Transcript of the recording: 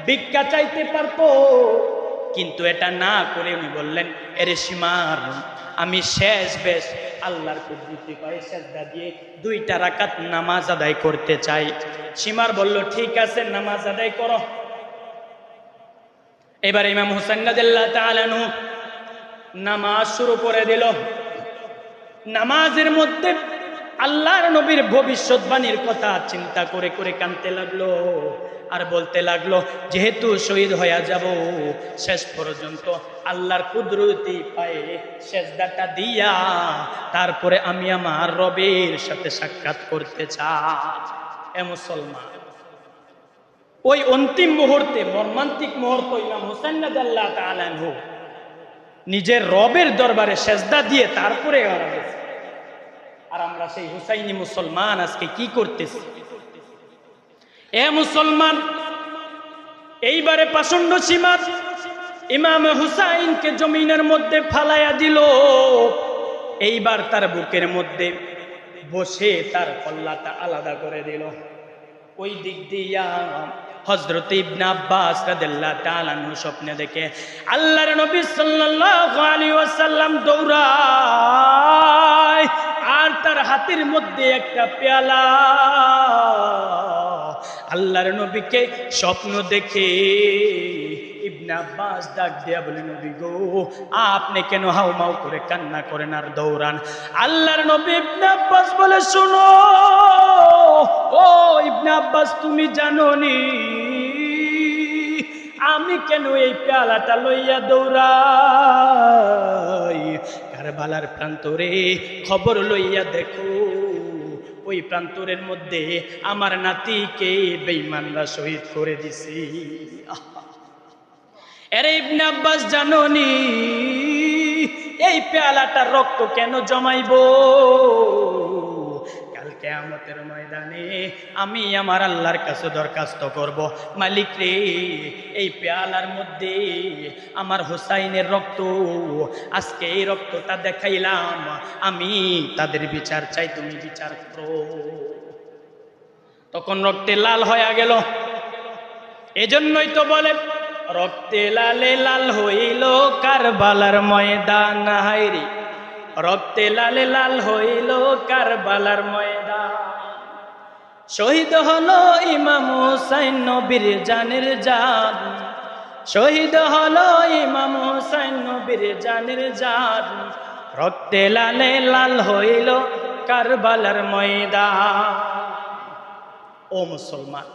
ভিক্ষা চাইতে পারতো, কিন্তু এটা না করে উনি বললেন, এরে সীমার, আমি শেষ বেশ আল্লাহর কুদরতি পায়ে সেজদা দিয়ে 2টা রাকাত নামাজ আদায় করতে চাই। সীমার বলল, ঠিক আছে, নামাজ আদায় করো। এবার ইমাম হুসাইন রাদিয়াল্লাহু তাআলা আনহু নামাজ শুরু করে দিল। নামাজের মধ্যে আল্লাহর নবীর ভবিষ্যৎবাণীর কথা চিন্তা করে করে কাঁদতে লাগলো আর বলতে লাগলো, যেহেতু শহীদ হয়ে যাব, শেষ পর্যন্ত আল্লাহর কুদরতি পায়ে সেজদাটা দিয়া তারপরে আমি আমার রবের সাথে সাক্ষাৎ করতে চাই। এ মুসলমান, ওই অন্তিম মুহূর্তে, মর্মান্তিক মুহূর্ত, ইমাম হুসাইন রাদিয়াল্লাহু তাআলা আনহু নিজের রবের দরবারে সেজদা দিয়ে তারপরে মারা গেছে। আর আমরা সেই হুসাইনি মুসলমান আজকে কি করতেছি? এ মুসলমান, এইবারে পাষণ্ড সীমা ইমাম হুসাইনকে জমিনের মধ্যে ফালাইয়া দিল। এইবার তার বুকের মধ্যে বসে তার কল্লাটা আলাদা করে দিল। ওই দিক দিয়া হযরত ইবনে আব্বাস রাদিয়াল্লাহু তাআলা আনহু স্বপ্নে দেখে আল্লাহর নবী সাল্লাল্লাহু আলাইহি ওয়াসাল্লাম দৌড়ায়, আর তার হাতের মধ্যে একটা পেয়ালা। আল্লাহর নবীকে স্বপ্ন দেখে ইবনে আব্বাস ডাক দিয়া বলে, নবী গো, আপনি কেন হাউমাউ করে কান্না করেন আর দৌড়ান? আল্লাহর নবী ইবনে আব্বাস বলে, শুনো ও ইবনে আব্বাস, তুমি জানো নি আমি কেন এই পেয়ালাটা লইয়া দৌড়াই? কারবালার প্রান্তরে খবর লইয়া দেখো, ওই প্রান্তরের মধ্যে আমার নাতিকে বেঈমানরা শহীদ করে দিছে। আরে ইবনে আব্বাস, জানো নি এই পেয়ালাটার রক্ত কেন জমাইবো? কাল কিয়ামতের ময়দানে আমি আমার আল্লাহর কাছে দরখাস্ত করব, মালিক রে, এই পেয়ালার মধ্যে আমার হুসাইনের রক্ত, আজকে এই রক্তটা দেখাইলাম, আমি তাদের বিচার চাই, তুমি বিচার করো। তখন রক্তে লাল হয়ে গেল। এজন্যই তো বলে, রক্তে লালে লাল হইল কারবালার ময়দান। হায়রে, রক্তে লালে লাল হইল কারবালার ময়দান। শহীদ হলো ইমাম হুসাইন নবীর জানের জান, শহীদ হলো ইমাম হুসাইন নবীর জানের জান। রক্তে লালে লাল হইল কারবালার ময়দান। ও মুসলমান,